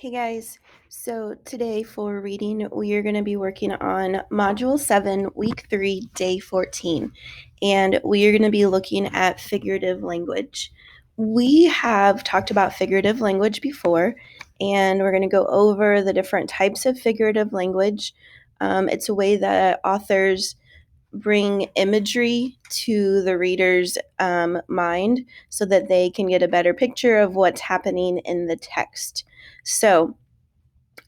Hey guys, so today for reading, we are going to be working on Module 7, Week 3, Day 14, and we are going to be looking at figurative language. We have talked about figurative language before, and we're going to go over the different types of figurative language. It's a way that authors bring imagery to the reader's mind so that they can get a better picture of what's happening in the text. So,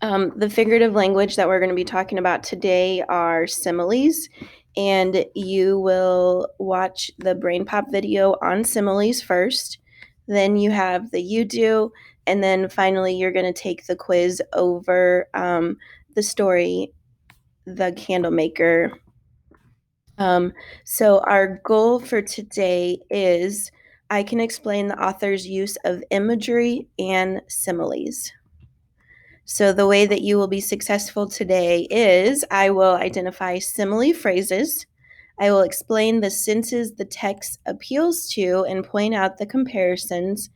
the figurative language that we're going to be talking about today are similes, and you will watch the Brain Pop video on similes first. Then you have the you do, and then finally you're going to take the quiz over the story, The Candlemaker. So our goal for today is I can explain the author's use of imagery and similes. So the way that you will be successful today is I will identify simile phrases. I will explain the senses the text appeals to and point out the comparisons.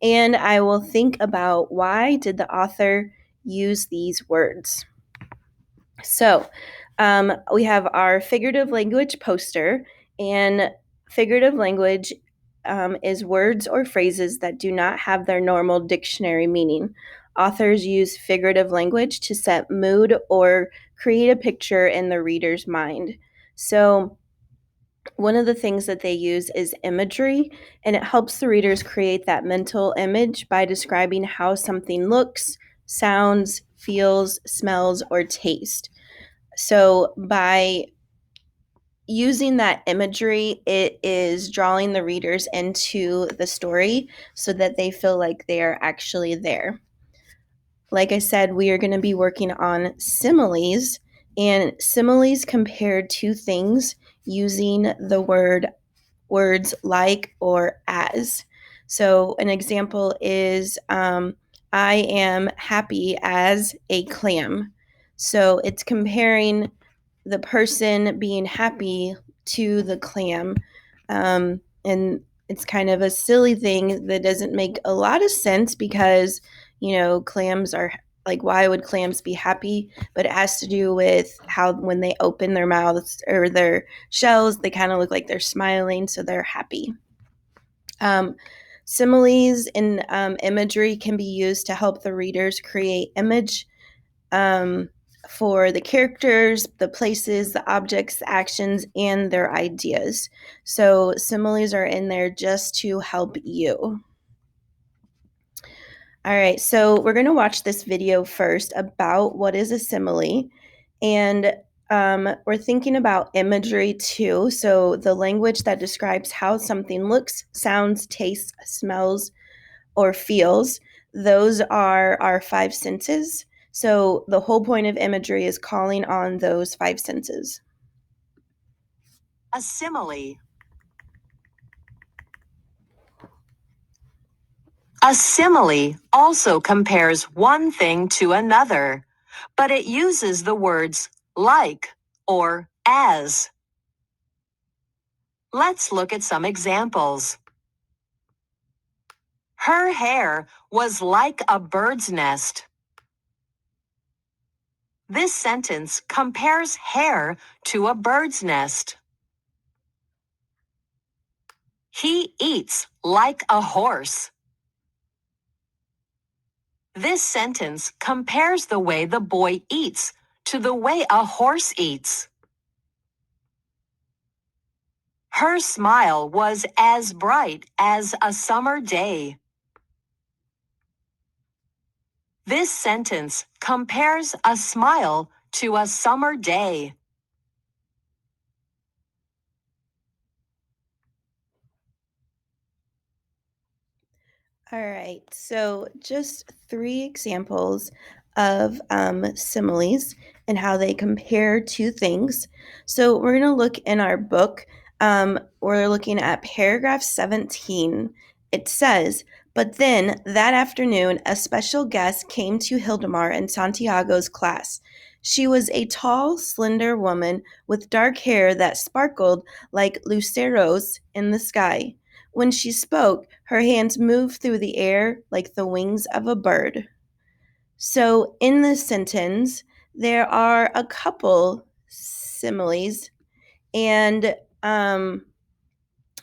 And I will think about why did the author use these words. So we have our figurative language poster, and figurative language is words or phrases that do not have their normal dictionary meaning. Authors use figurative language to set mood or create a picture in the reader's mind. So, one of the things that they use is imagery, and it helps the readers create that mental image by describing how something looks, sounds, feels, smells, or tastes. So, by using that imagery, it is drawing the readers into the story so that they feel like they are actually there. Like I said, we are going to be working on similes, and similes compare two things using the words like or as. So, an example is I am happy as a clam. So, it's comparing the person being happy to the clam. And it's kind of a silly thing that doesn't make a lot of sense because, clams are like, why would clams be happy? But it has to do with how when they open their mouths or their shells, they kind of look like they're smiling, so they're happy. Similes and imagery can be used to help the readers create image for the characters, the places, the objects, the actions, and their ideas. So similes are in there just to help you. All right, so we're going to watch this video first about what is a simile. And we're thinking about imagery too. So the language that describes how something looks, sounds, tastes, smells, or feels, those are our five senses. So the whole point of imagery is calling on those five senses. A simile. A simile also compares one thing to another, but it uses the words like or as. Let's look at some examples. Her hair was like a bird's nest. This sentence compares hair to a bird's nest. He eats like a horse. This sentence compares the way the boy eats to the way a horse eats. Her smile was as bright as a summer day. This sentence compares a smile to a summer day. All right, so just three examples of similes and how they compare two things. So we're going to look in our book. We're looking at paragraph 17. It says, but then that afternoon, a special guest came to Hildemar and Santiago's class. She was a tall, slender woman with dark hair that sparkled like luceros in the sky. When she spoke, her hands moved through the air like the wings of a bird. So in this sentence, there are a couple similes, and I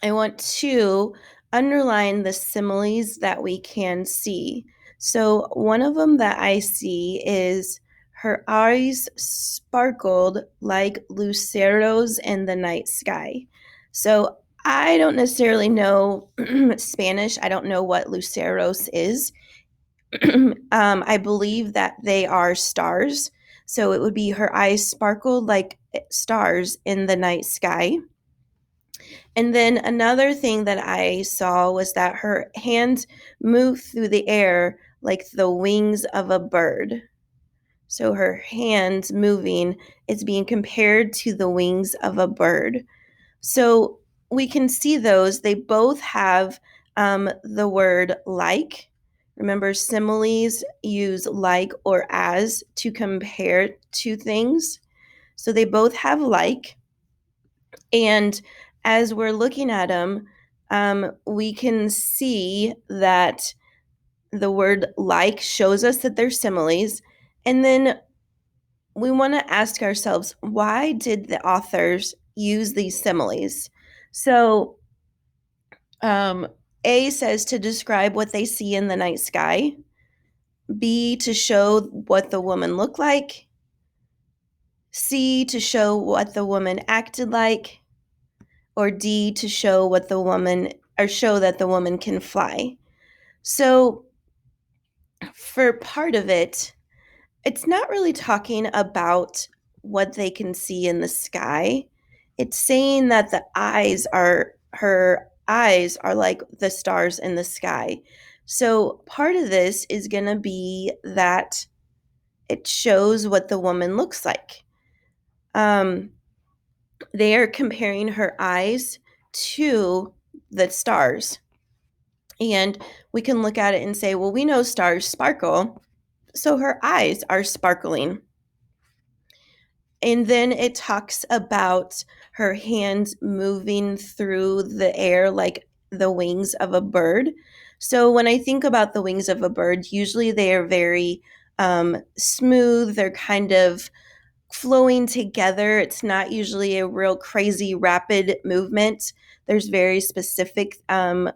want to underline the similes that we can see. So one of them that I see is her eyes sparkled like luceros in the night sky. So I don't necessarily know Spanish. I don't know what luceros is. I believe that they are stars. So it would be her eyes sparkled like stars in the night sky. And then another thing that I saw was that her hands moved through the air like the wings of a bird. So her hands moving is being compared to the wings of a bird. So we can see those. They both have the word like. Remember, similes use like or as to compare two things. So they both have like. And as we're looking at them, we can see that the word like shows us that they're similes. And then we want to ask ourselves, why did the authors use these similes? So, A says to describe what they see in the night sky, B to show what the woman looked like, C to show what the woman acted like, or D to show what the woman or show that the woman can fly. So for part of it, it's not really talking about what they can see in the sky. It's saying that the eyes are her eyes are like the stars in the sky. So part of this is going to be that it shows what the woman looks like. They are comparing her eyes to the stars. And we can look at it and say, well, we know stars sparkle, so her eyes are sparkling. And then it talks about her hands moving through the air like the wings of a bird. So when I think about the wings of a bird, usually they are very smooth. They're kind of flowing together. It's not usually a real crazy rapid movement. There's very specific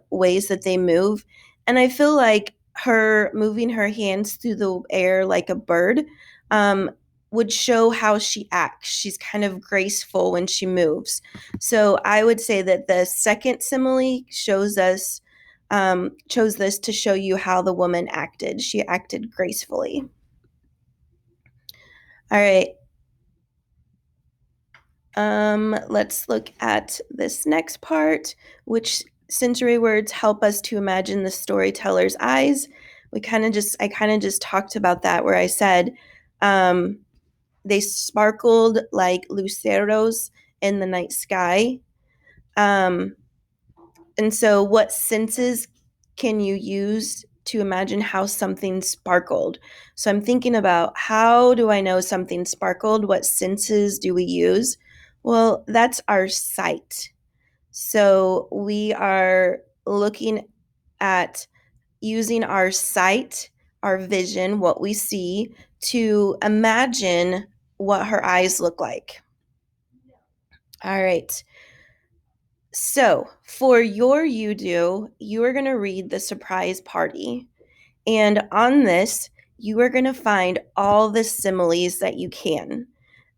ways that they move. And I feel like her moving her hands through the air like a bird um, would show how she acts. She's kind of graceful when she moves. So I would say that the second simile shows us chose this to show you how the woman acted. She acted gracefully. All right. Let's look at this next part. Which sensory words help us to imagine the storyteller's eyes? I kind of just talked about that where I said they sparkled like luceros in the night sky. Um, and so, what senses can you use to imagine how something sparkled? So, I'm thinking about how do I know something sparkled? What senses do we use? Well, that's our sight. So, we are looking at using our sight, our vision, what we see, to imagine what her eyes look like. All right. So, for your you do, you are going to read the surprise party. And on this, you are going to find all the similes that you can.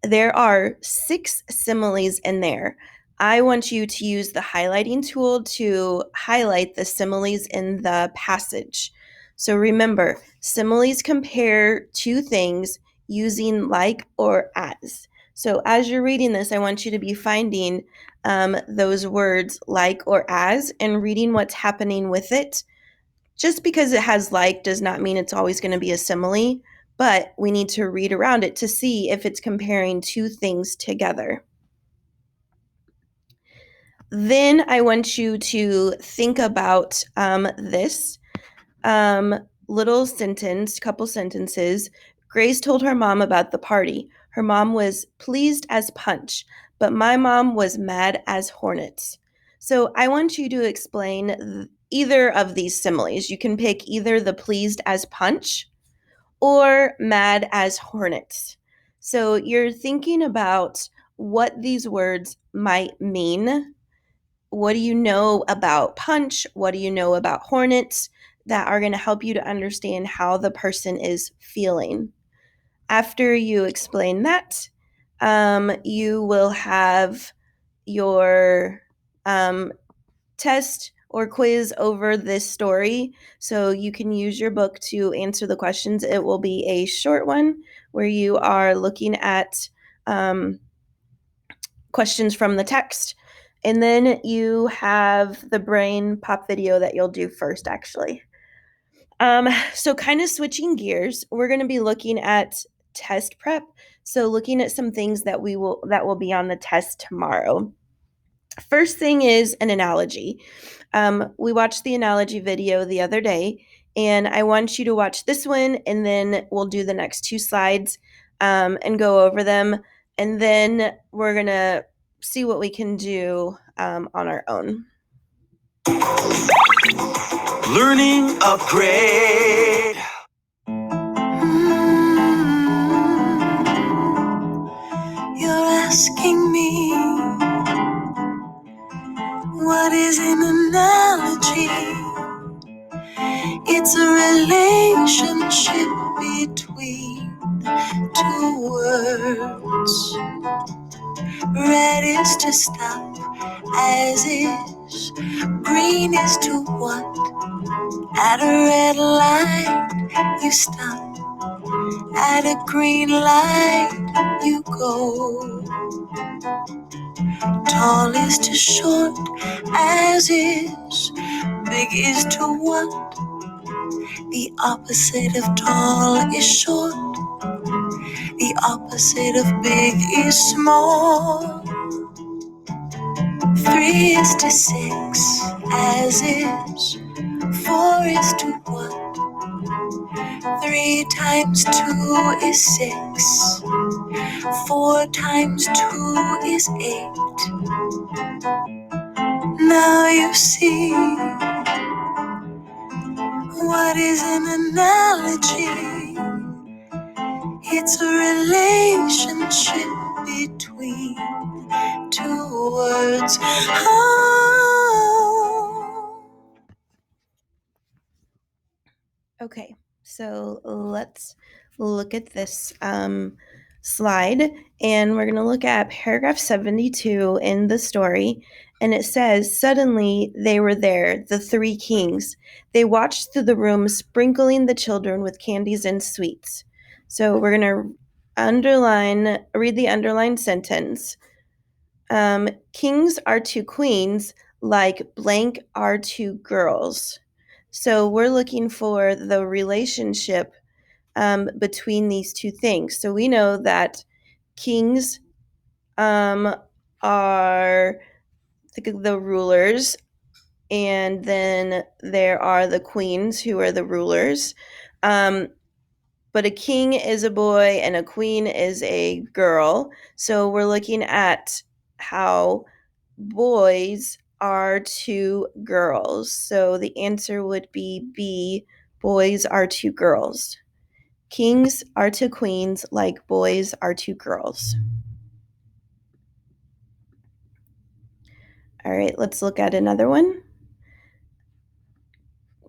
There are 6 similes in there. I want you to use the highlighting tool to highlight the similes in the passage. So remember, similes compare two things using like or as. So as you're reading this, I want you to be finding those words like or as and reading what's happening with it. Just because it has like does not mean it's always going to be a simile, but we need to read around it to see if it's comparing two things together. Then I want you to think about this little sentence, couple sentences. Grace told her mom about the party. Her mom was pleased as punch, but my mom was mad as hornets. So I want you to explain either of these similes. You can pick either the pleased as punch or mad as hornets. So you're thinking about what these words might mean. What do you know about punch? What do you know about hornets that are going to help you to understand how the person is feeling? After you explain that, you will have your test or quiz over this story. So you can use your book to answer the questions. It will be a short one where you are looking at questions from the text. And then you have the brain pop video that you'll do first, actually. So kind of switching gears, we're going to be looking at test prep. So looking at some things that will be on the test tomorrow. First thing is an analogy. We watched the analogy video the other day, and I want you to watch this one, and then we'll do the next two slides and go over them, and then we're going to see what we can do on our own. Learning upgrade. You're asking me, what is an analogy? It's a relationship between two words. Red is to stop, as is. Green is to what? At a red light, you stop. At a green light, you go. Tall is to short, as is. Big is to what? The opposite of tall is short. The opposite of big is small. 3 is to 6, as is. 4 is to what? 3 times 2 is 6. 4 times 2 is 8. Now you see, what is an analogy? It's a relationship between two words. Oh. Okay, so let's look at this slide, and we're going to look at paragraph 72 in the story. And it says, suddenly they were there, the three kings. They watched through the room, sprinkling the children with candies and sweets. So we're going to read the underlined sentence. Kings are to queens like blank are to girls. So we're looking for the relationship between these two things. So we know that kings are the rulers, and then there are the queens who are the rulers. But a king is a boy and a queen is a girl. So we're looking at how boys are to girls. So the answer would be B, boys are to girls. Kings are to queens like boys are to girls. All right, let's look at another one.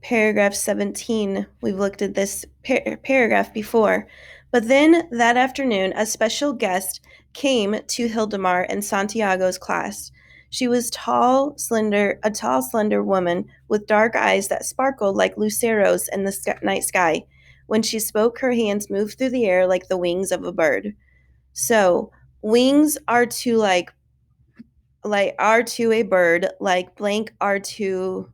Paragraph 17. We've looked at this paragraph before. But then that afternoon, a special guest came to Hildemar and Santiago's class. She was a tall, slender woman with dark eyes that sparkled like luceros in the night sky. When she spoke, her hands moved through the air like the wings of a bird. So, wings are to are to a bird, like blank are to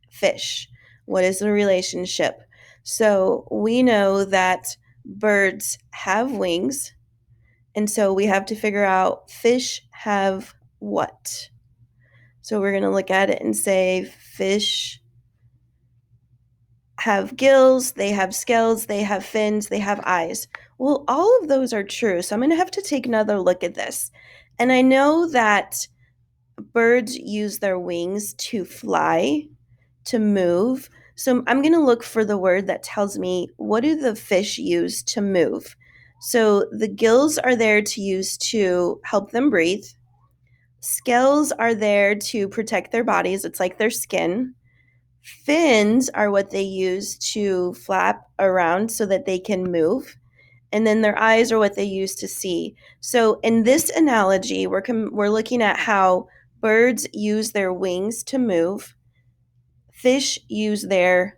fish. What is the relationship? So we know that birds have wings, and so we have to figure out fish have what. So we're going to look at it and say fish have gills, they have scales, they have fins, they have eyes. Well, all of those are true. So I'm going to have to take another look at this. And I know that birds use their wings to fly, to move. So I'm going to look for the word that tells me, what do the fish use to move? So the gills are there to use to help them breathe. Scales are there to protect their bodies. It's like their skin. Fins are what they use to flap around so that they can move. And then their eyes are what they use to see. So in this analogy, we're looking at how birds use their wings to move. Fish use their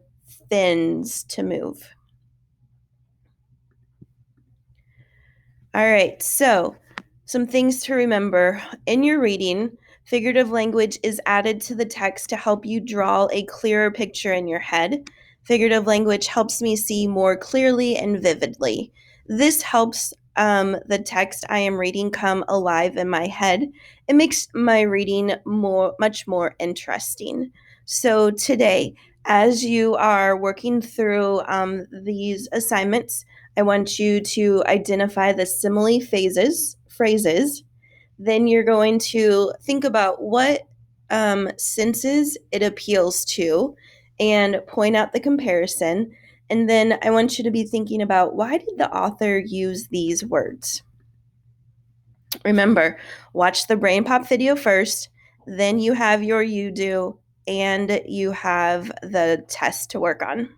fins to move. All right, so some things to remember. In your reading, figurative language is added to the text to help you draw a clearer picture in your head. Figurative language helps me see more clearly and vividly. This helps the text I am reading come alive in my head. It makes my reading much more interesting. So today, as you are working through these assignments, I want you to identify the simile phrases. Then you're going to think about what senses it appeals to and point out the comparison. And then I want you to be thinking about, why did the author use these words? Remember, watch the Brain Pop video first, then you have your you do, and you have the test to work on.